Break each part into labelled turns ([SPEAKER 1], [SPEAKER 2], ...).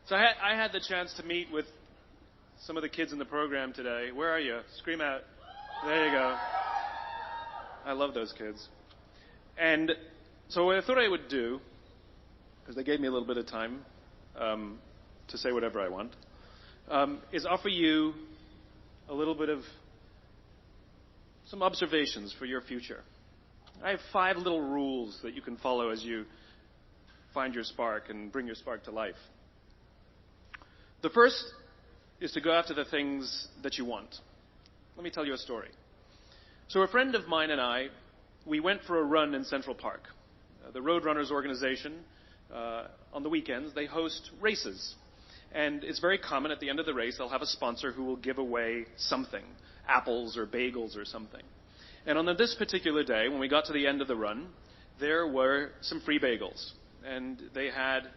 [SPEAKER 1] So I had the chance to meet with some of the kids in the program today. Where are you? Scream out. There you go. I love those kids. And so what I thought I would do, because they gave me a little bit of time to say whatever I want, is offer you a little bit of some observations for your future. I have 5 little rules that you can follow as you find your spark and bring your spark to life. The first is to go after the things that you want. Let me tell you a story. So a friend of mine and I, we went for a run in Central Park. The Roadrunners organization, on the weekends, they host races. And it's very common at the end of the race, they'll have a sponsor who will give away something, apples or bagels or something. And on this particular day, when we got to the end of the run, there were some free bagels. And they had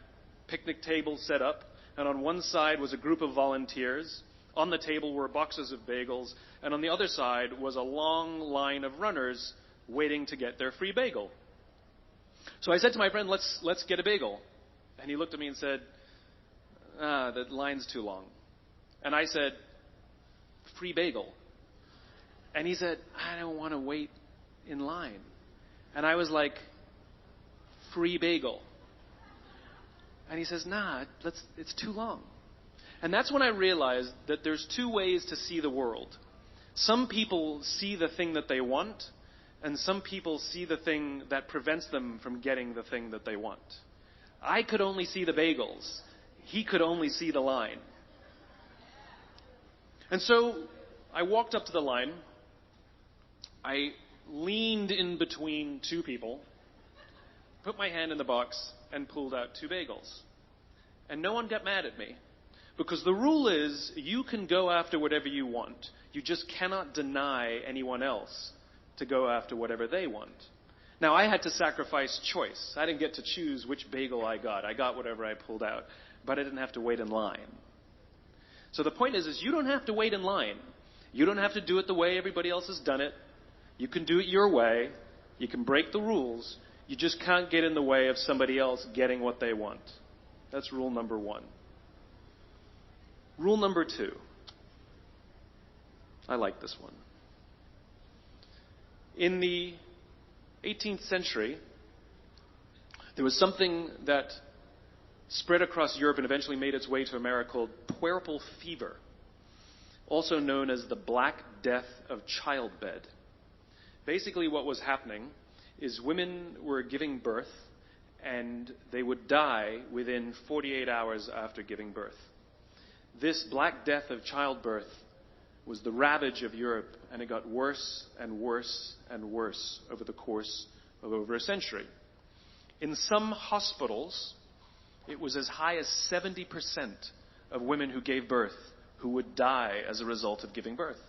[SPEAKER 1] picnic tables set up. And on one side was a group of volunteers. On the table were boxes of bagels. And on the other side was a long line of runners waiting to get their free bagel. So I said to my friend, let's get a bagel. And he looked at me and said, the line's too long. And I said, free bagel. And he said, I don't want to wait in line. And I was like, free bagel. And he says, it's too long. And that's when I realized that there's 2 ways to see the world. Some people see the thing that they want, and some people see the thing that prevents them from getting the thing that they want. I could only see the bagels. He could only see the line. And so I walked up to the line. I leaned in between 2 people, put my hand in the box, and pulled out 2 bagels. And no one got mad at me. Because the rule is, you can go after whatever you want. You just cannot deny anyone else to go after whatever they want. Now, I had to sacrifice choice. I didn't get to choose which bagel I got. I got whatever I pulled out. But I didn't have to wait in line. So the point is you don't have to wait in line. You don't have to do it the way everybody else has done it. You can do it your way. You can break the rules. You just can't get in the way of somebody else getting what they want. That's rule number 1. Rule number 2. I like this one. In the 18th century, there was something that spread across Europe and eventually made its way to America called puerperal fever, also known as the Black Death of childbed. Basically what was happening is women were giving birth and they would die within 48 hours after giving birth. This Black Death of childbirth was the ravage of Europe, and it got worse and worse and worse over the course of over a century. In some hospitals, it was as high as 70% of women who gave birth who would die as a result of giving birth.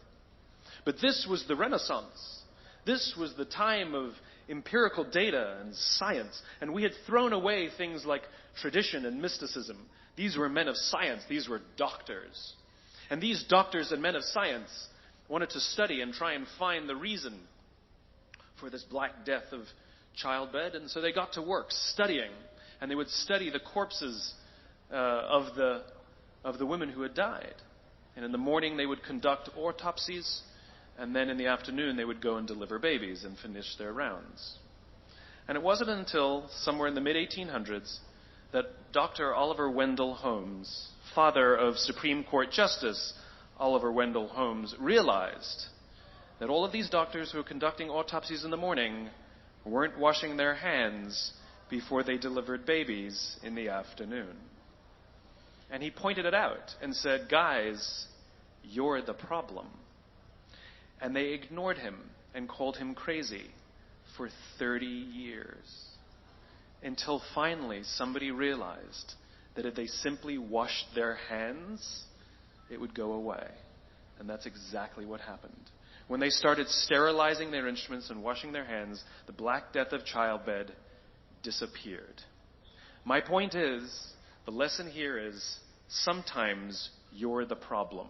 [SPEAKER 1] But this was the Renaissance. This was the time of empirical data and science, and we had thrown away things like tradition and mysticism. These were men of science. These were doctors. And these doctors and men of science wanted to study and try and find the reason for this Black Death of childbed, and so they got to work studying, and they would study the corpses of the women who had died. And in the morning they would conduct autopsies, and then in the afternoon they would go and deliver babies and finish their rounds. And it wasn't until somewhere in the mid-1800s that Dr. Oliver Wendell Holmes, father of Supreme Court Justice Oliver Wendell Holmes, realized that all of these doctors who were conducting autopsies in the morning weren't washing their hands before they delivered babies in the afternoon. And he pointed it out and said, guys, you're the problem. And they ignored him and called him crazy for 30 years. Until finally somebody realized that if they simply washed their hands, it would go away. And that's exactly what happened. When they started sterilizing their instruments and washing their hands, the Black Death of childbed disappeared. My point is, the lesson here is, sometimes you're the problem.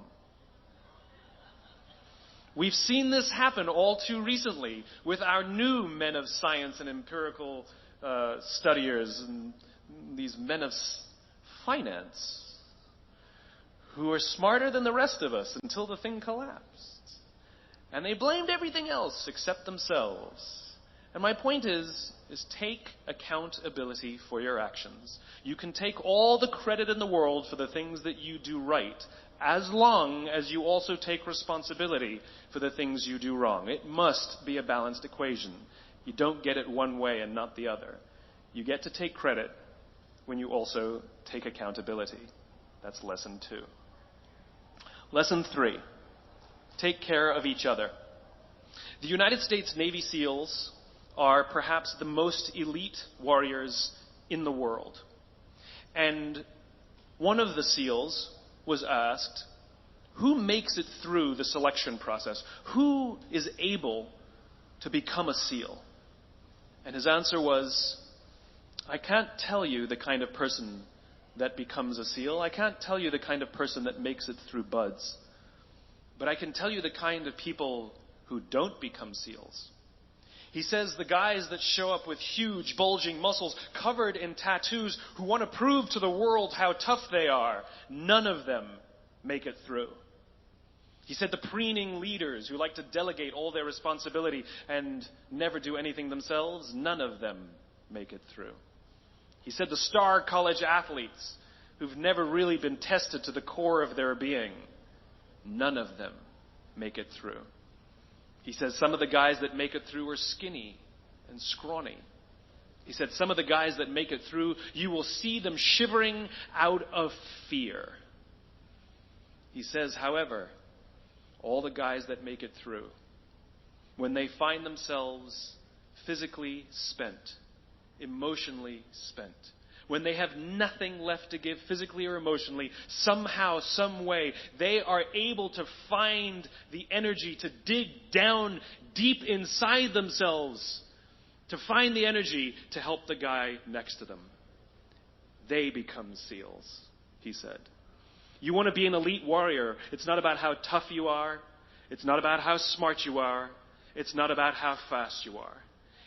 [SPEAKER 1] We've seen this happen all too recently with our new men of science and empirical studiers and these men of finance. who were smarter than the rest of us until the thing collapsed. And they blamed everything else except themselves. And my point is take accountability for your actions. You can take all the credit in the world for the things that you do right, as long as you also take responsibility for the things you do wrong. It must be a balanced equation. You don't get it one way and not the other. You get to take credit when you also take accountability. That's lesson 2. Lesson 3. Take care of each other. The United States Navy SEALs are perhaps the most elite warriors in the world. And one of the SEALs was asked, who makes it through the selection process? Who is able to become a SEAL? And his answer was, I can't tell you the kind of person that becomes a SEAL. I can't tell you the kind of person that makes it through BUD/S. But I can tell you the kind of people who don't become SEALs. He says the guys that show up with huge, bulging muscles, covered in tattoos, who want to prove to the world how tough they are, none of them make it through. He said the preening leaders who like to delegate all their responsibility and never do anything themselves, none of them make it through. He said the star college athletes who've never really been tested to the core of their being, none of them make it through. He says some of the guys that make it through are skinny and scrawny. He said some of the guys that make it through, you will see them shivering out of fear. He says, however, all the guys that make it through, when they find themselves physically spent, emotionally spent, when they have nothing left to give physically or emotionally, somehow, some way, they are able to find the energy to dig down deep inside themselves, to find the energy to help the guy next to them. They become SEALs, he said. You want to be an elite warrior. It's not about how tough you are. It's not about how smart you are. It's not about how fast you are.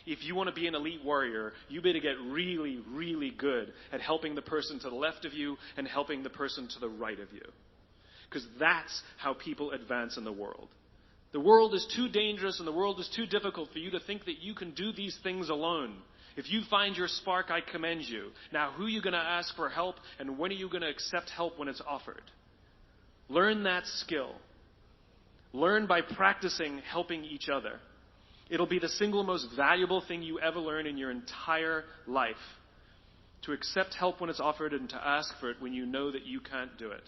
[SPEAKER 1] If you want to be an elite warrior, you better get really, really good at helping the person to the left of you and helping the person to the right of you. Because that's how people advance in the world. The world is too dangerous and the world is too difficult for you to think that you can do these things alone. If you find your spark, I commend you. Now, who are you going to ask for help, and when are you going to accept help when it's offered? Learn that skill. Learn by practicing helping each other. It'll be the single most valuable thing you ever learn in your entire life. To accept help when it's offered and to ask for it when you know that you can't do it.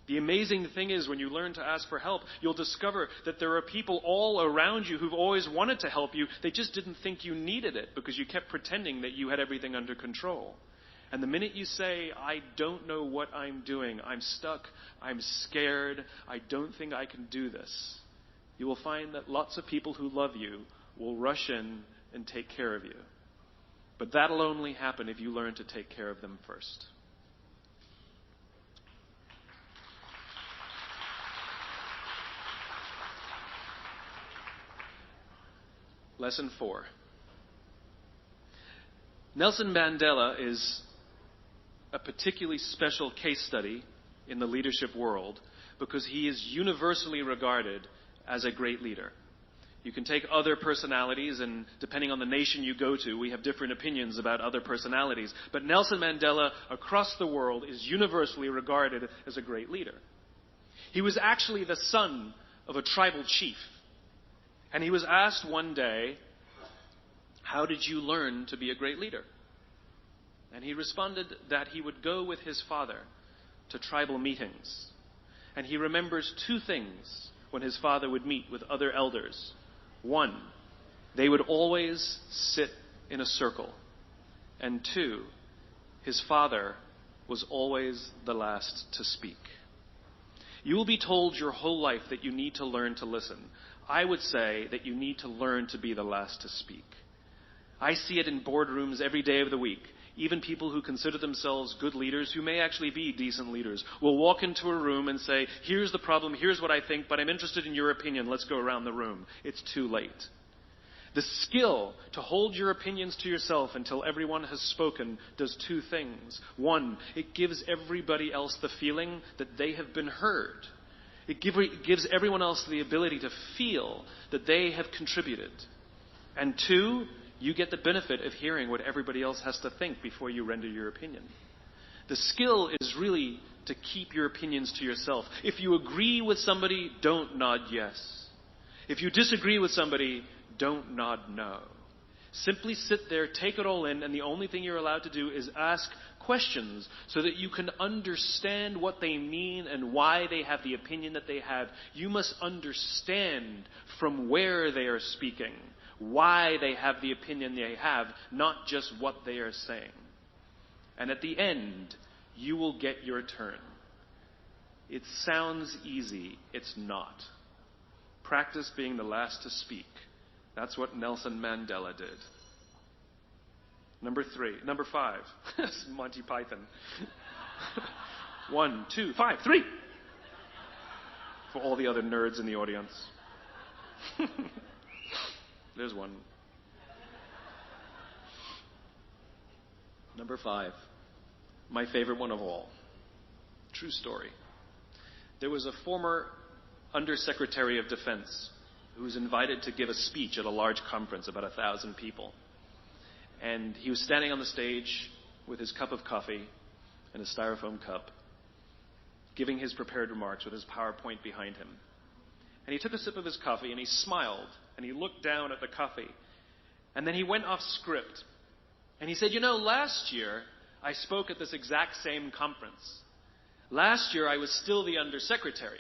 [SPEAKER 1] The amazing thing is when you learn to ask for help, you'll discover that there are people all around you who've always wanted to help you. They just didn't think you needed it because you kept pretending that you had everything under control. And the minute you say, I don't know what I'm doing, I'm stuck, I'm scared, I don't think I can do this, you will find that lots of people who love you will rush in and take care of you. But that'll only happen if you learn to take care of them first. Lesson 4. Nelson Mandela is a particularly special case study in the leadership world because he is universally regarded as a great leader. You can take other personalities, and depending on the nation you go to, we have different opinions about other personalities. But Nelson Mandela, across the world, is universally regarded as a great leader. He was actually the son of a tribal chief. And he was asked one day, how did you learn to be a great leader? And he responded that he would go with his father to tribal meetings. And he remembers 2 things when his father would meet with other elders. 1, they would always sit in a circle. And 2, his father was always the last to speak. You will be told your whole life that you need to learn to listen. I would say that you need to learn to be the last to speak. I see it in boardrooms every day of the week. Even people who consider themselves good leaders, who may actually be decent leaders, will walk into a room and say, here's the problem, here's what I think, but I'm interested in your opinion, let's go around the room. It's too late. The skill to hold your opinions to yourself until everyone has spoken does two things. One, it gives everybody else the feeling that they have been heard. It gives everyone else the ability to feel that they have contributed. And two, you get the benefit of hearing what everybody else has to think before you render your opinion. The skill is really to keep your opinions to yourself. If you agree with somebody, don't nod yes. If you disagree with somebody, don't nod no. Simply sit there, take it all in, and the only thing you're allowed to do is ask questions so that you can understand what they mean and why they have the opinion that they have. You must understand from where they are speaking, why they have the opinion they have, not just what they are saying. And at the end, you will get your turn. It sounds easy. It's not. Practice being the last to speak. That's what Nelson Mandela did. Number 5. That's Monty Python. 1, 2, 5, 3. For all the other nerds in the audience. There's one. Number 5. My favorite one of all. True story. There was a former Undersecretary of Defense who was invited to give a speech at a large conference, about 1,000 people. And he was standing on the stage with his cup of coffee and a styrofoam cup, giving his prepared remarks with his PowerPoint behind him. And he took a sip of his coffee and he smiled and he looked down at the coffee. And then he went off script. And he said, last year I spoke at this exact same conference. Last year I was still the Undersecretary.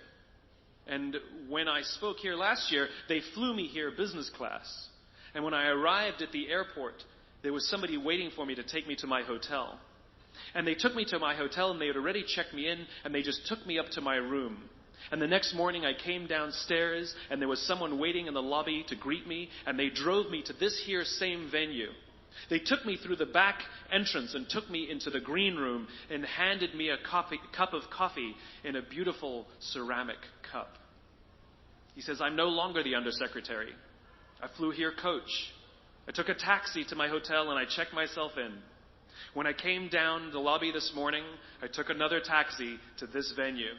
[SPEAKER 1] And when I spoke here last year, they flew me here business class. And when I arrived at the airport, there was somebody waiting for me to take me to my hotel. And they took me to my hotel and they had already checked me in and they just took me up to my room. And the next morning I came downstairs and there was someone waiting in the lobby to greet me and they drove me to this here same venue. They took me through the back entrance and took me into the green room and handed me a cup of coffee in a beautiful ceramic cup. He says, I'm no longer the Undersecretary. I flew here coach. I took a taxi to my hotel and I checked myself in. When I came down the lobby this morning, I took another taxi to this venue.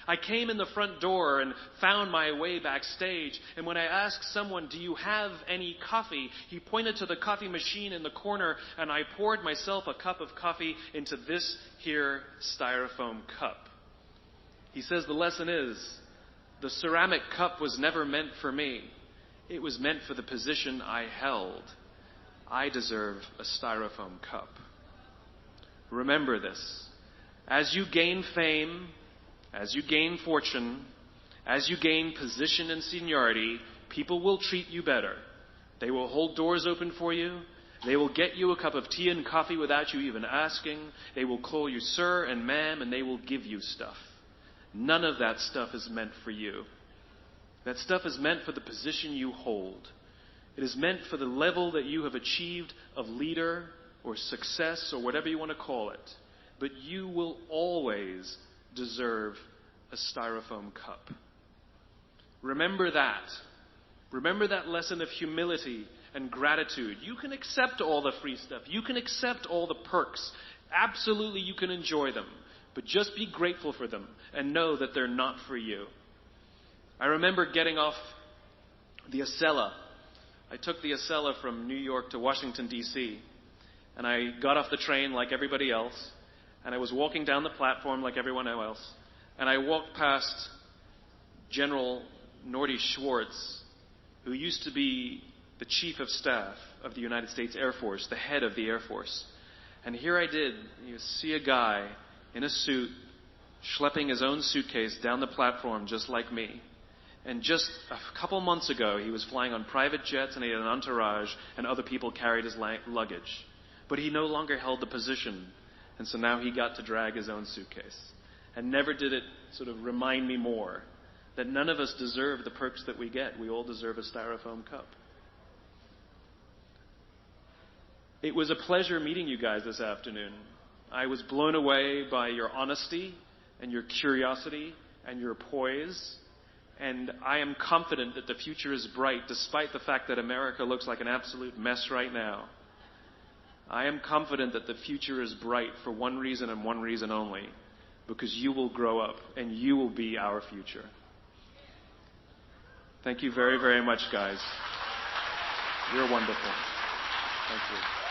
[SPEAKER 1] I came in the front door and found my way backstage, and when I asked someone, do you have any coffee? He pointed to the coffee machine in the corner, and I poured myself a cup of coffee into this here styrofoam cup. He says the lesson is, the ceramic cup was never meant for me. It was meant for the position I held. I deserve a styrofoam cup. Remember this. As you gain fame, as you gain fortune, as you gain position and seniority, people will treat you better. They will hold doors open for you. They will get you a cup of tea and coffee without you even asking. They will call you sir and ma'am, and they will give you stuff. None of that stuff is meant for you. That stuff is meant for the position you hold. It is meant for the level that you have achieved of leader or success or whatever you want to call it. But you will always deserve a styrofoam cup. Remember that. Remember that lesson of humility and gratitude. You can accept all the free stuff. You can accept all the perks. Absolutely, you can enjoy them. But just be grateful for them and know that they're not for you. I remember getting off the Acela. I took the Acela from New York to Washington, D.C. And I got off the train like everybody else. And I was walking down the platform like everyone else. And I walked past General Norty Schwartz, who used to be the Chief of Staff of the United States Air Force, the head of the Air Force. And here I did, you see a guy in a suit schlepping his own suitcase down the platform just like me. And just a couple months ago, he was flying on private jets and he had an entourage and other people carried his luggage. But he no longer held the position. And so now he got to drag his own suitcase. And never did it sort of remind me more that none of us deserve the perks that we get. We all deserve a styrofoam cup. It was a pleasure meeting you guys this afternoon. I was blown away by your honesty and your curiosity and your poise And I am confident that the future is bright, despite the fact that America looks like an absolute mess right now. I am confident that the future is bright for one reason and one reason only, because you will grow up and you will be our future. Thank you very, very much, guys. You're wonderful. Thank you.